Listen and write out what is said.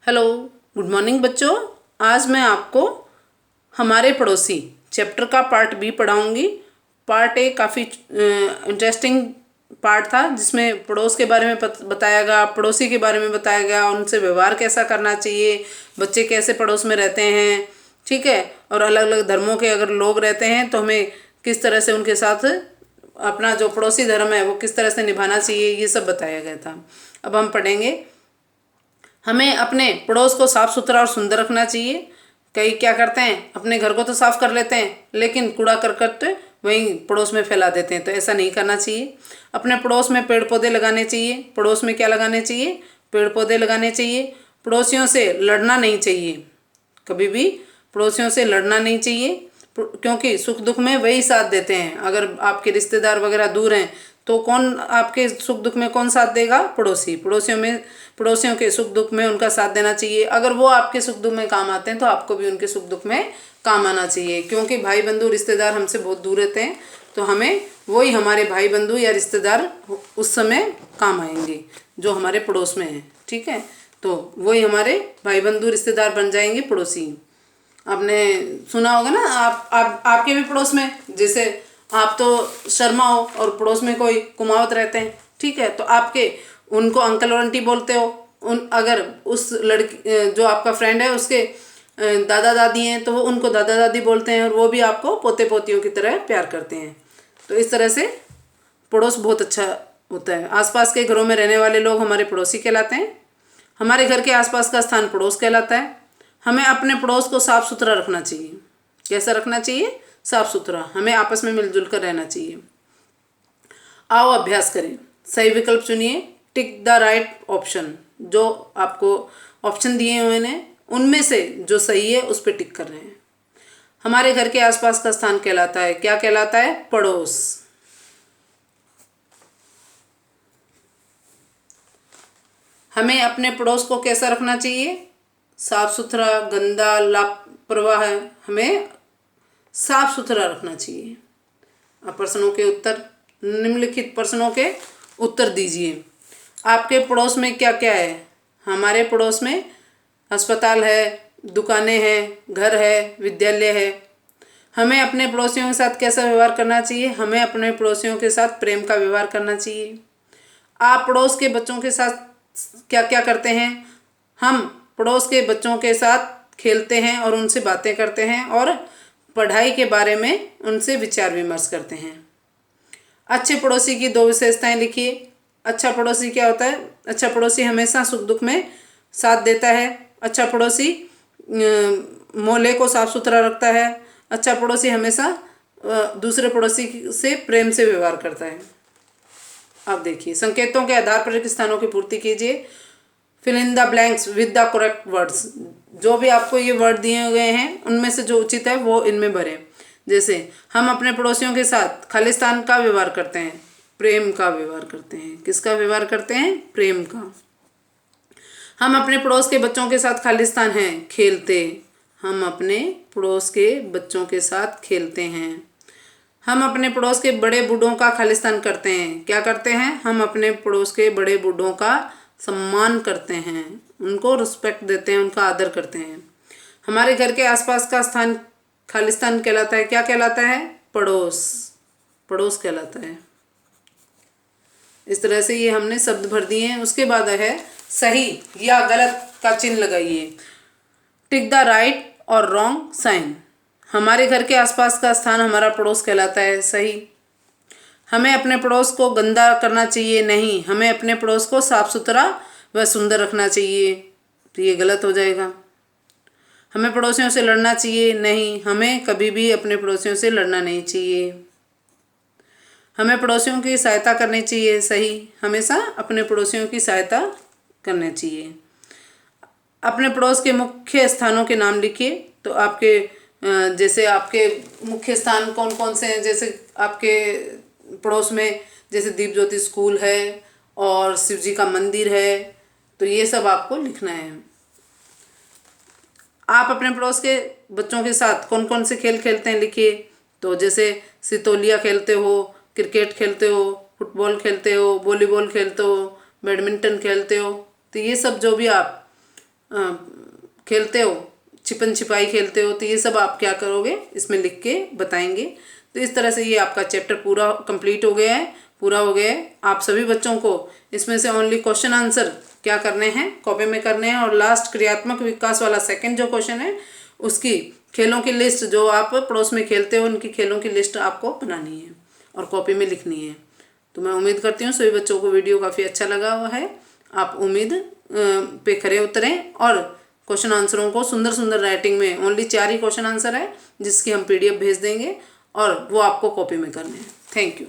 Hello, good morning बच्चों। आज मैं आपको हमारे पड़ोसी चैप्टर का पार्ट बी पढ़ाऊंगी। पार्ट ए काफ़ी इंटरेस्टिंग पार्ट था, जिसमें पड़ोस के बारे में बताया गया, पड़ोसी के बारे में बताया गया, उनसे व्यवहार कैसा करना चाहिए, बच्चे कैसे पड़ोस में रहते हैं, ठीक है। और अलग अलग धर्मों के अगर लोग रहते हैं तो हमें किस तरह से उनके साथ अपना जो पड़ोसी धर्म है वो किस तरह से निभाना चाहिए, ये सब बताया गया था। अब हम पढ़ेंगे। हमें अपने पड़ोस को साफ सुथरा और सुंदर रखना चाहिए। कई क्या करते हैं, अपने घर को तो साफ कर लेते हैं लेकिन कूड़ा करकट वहीं पड़ोस में फैला देते हैं, तो ऐसा नहीं करना चाहिए। अपने पड़ोस में पेड़ पौधे लगाने चाहिए। पड़ोस में क्या लगाने चाहिए? पेड़ पौधे लगाने चाहिए। पड़ोसियों से लड़ना नहीं चाहिए, कभी भी पड़ोसियों से लड़ना नहीं चाहिए, क्योंकि सुख दुख में वही साथ देते हैं। अगर आपके रिश्तेदार वगैरह दूर हैं तो कौन आपके सुख दुख में कौन साथ देगा? पड़ोसी। पड़ोसियों के सुख दुख में उनका साथ देना चाहिए। अगर वो आपके सुख दुख में काम आते हैं तो आपको भी उनके सुख दुख में काम आना चाहिए, क्योंकि भाई बंधु रिश्तेदार हमसे बहुत दूर रहते हैं, तो हमें वही हमारे भाई बंधु या रिश्तेदार उस समय काम आएंगे जो हमारे पड़ोस में हैं, ठीक है। तो वही हमारे भाई बंधु रिश्तेदार बन जाएंगे पड़ोसी। आपने सुना होगा ना, आपके भी पड़ोस में, जैसे आप तो शर्मा हो और पड़ोस में कोई कुमावत रहते हैं, ठीक है, तो आपके उनको अंकल और आंटी बोलते हो। अगर उस लड़की जो आपका फ्रेंड है उसके दादा दादी हैं तो वो उनको दादा दादी बोलते हैं, और वो भी आपको पोते पोतियों की तरह प्यार करते हैं। तो इस तरह से पड़ोस बहुत अच्छा होता है। आसपास के घरों में रहने वाले लोग हमारे पड़ोसी कहलाते हैं। हमारे घर के आसपास का स्थान पड़ोस कहलाता है। हमें अपने पड़ोस को साफ सुथरा रखना चाहिए। कैसा रखना चाहिए? साफ सुथरा। हमें आपस में मिलजुल कर रहना चाहिए। आओ अभ्यास करें। सही विकल्प चुनिए। Tick the right option. जो आपको ऑप्शन दिए हुए हैं उनमें से जो सही है उस पर टिक कर रहे हैं। हमारे घर के आसपास का स्थान कहलाता है, क्या कहलाता है? पड़ोस। हमें अपने पड़ोस को कैसा रखना चाहिए? साफ सुथरा। गंदा लापरवाह है, हमें साफ सुथरा रखना चाहिए। अब प्रश्नों के उत्तर, निम्नलिखित प्रश्नों के उत्तर दीजिए। आपके पड़ोस में क्या क्या है? हमारे पड़ोस में अस्पताल है, दुकानें हैं, घर है, विद्यालय है। हमें अपने पड़ोसियों के साथ कैसा व्यवहार करना चाहिए? हमें अपने पड़ोसियों के साथ प्रेम का व्यवहार करना चाहिए। आप पड़ोस के बच्चों के साथ क्या क्या करते हैं? हम पड़ोस के बच्चों के साथ खेलते हैं और उनसे बातें करते हैं और पढ़ाई के बारे में उनसे विचार विमर्श करते हैं। अच्छे पड़ोसी की दो विशेषताएं लिखिए। अच्छा पड़ोसी क्या होता है? अच्छा पड़ोसी हमेशा सुख दुख में साथ देता है। अच्छा पड़ोसी मोहल्ले को साफ सुथरा रखता है। अच्छा पड़ोसी हमेशा दूसरे पड़ोसी से प्रेम से व्यवहार करता है। अब देखिए, संकेतों के आधार पर स्थानों की पूर्ति कीजिए। Fill in the blanks with the correct words. जो भी आपको ये वर्ड दिए गए हैं उनमें से जो उचित है वो इनमें भरें। जैसे हम अपने पड़ोसियों के साथ खालिस्तान का व्यवहार करते हैं, प्रेम का व्यवहार करते हैं। किसका व्यवहार करते हैं? प्रेम का। हम अपने पड़ोस के बच्चों के साथ खालिस्तान हैं, खेलते। हम अपने पड़ोस के बच्चों के साथ खेलते हैं। हम अपने पड़ोस के बड़े बूढ़ों का खालिस्तान करते हैं। क्या करते हैं? हम अपने पड़ोस के बड़े बूढ़ों का सम्मान करते हैं, उनको रिस्पेक्ट देते हैं, उनका आदर करते हैं। हमारे घर के आसपास का स्थान खालिस्तान कहलाता है। क्या कहलाता है? पड़ोस। पड़ोस कहलाता है। इस तरह से ये हमने शब्द भर दिए हैं। उसके बाद है सही या गलत का चिन्ह लगाइए। टिक द राइट और रॉन्ग साइन। हमारे घर के आसपास का स्थान हमारा पड़ोस कहलाता है, सही। हमें अपने पड़ोस को गंदा करना चाहिए, नहीं। हमें अपने पड़ोस को साफ सुथरा व सुंदर रखना चाहिए, तो ये गलत हो जाएगा। हमें पड़ोसियों से लड़ना चाहिए, नहीं। हमें कभी भी अपने पड़ोसियों से लड़ना नहीं चाहिए। हमें पड़ोसियों की सहायता करनी चाहिए, सही। हमेशा अपने पड़ोसियों की सहायता करनी चाहिए। अपने पड़ोस के मुख्य स्थानों के नाम लिखिए। तो आपके जैसे आपके मुख्य स्थान कौन कौन से हैं? जैसे आपके पड़ोस में जैसे दीप ज्योति स्कूल है और शिव जी का मंदिर है, तो ये सब आपको लिखना है। आप अपने पड़ोस के बच्चों के साथ कौन कौन से खेल खेलते हैं, लिखिए। तो जैसे सितोलिया खेलते हो, क्रिकेट खेलते हो, फुटबॉल खेलते हो, वॉलीबॉल खेलते हो, बैडमिंटन खेलते हो, तो ये सब जो भी आप खेलते हो, छिपन छिपाई खेलते हो, तो ये सब आप क्या करोगे इसमें लिख के बताएंगे। तो इस तरह से ये आपका चैप्टर पूरा कंप्लीट हो गया है, पूरा हो गया है। आप सभी बच्चों को इसमें से ओनली क्वेश्चन आंसर क्या करने हैं, कॉपी में करने हैं, और लास्ट क्रियात्मक विकास वाला सेकंड जो क्वेश्चन है उसकी खेलों की लिस्ट, जो आप पड़ोस में खेलते हो उनकी खेलों की लिस्ट आपको बनानी है और कॉपी में लिखनी है। तो मैं उम्मीद करती हूँ सभी बच्चों को वीडियो काफ़ी अच्छा लगा हुआ है। आप उम्मीद पे खरे उतरें और क्वेश्चन आंसरों को सुंदर सुंदर राइटिंग में, ओनली 4 ही क्वेश्चन आंसर है जिसकी हम PDF भेज देंगे और वो आपको कॉपी में करने हैं। Thank you.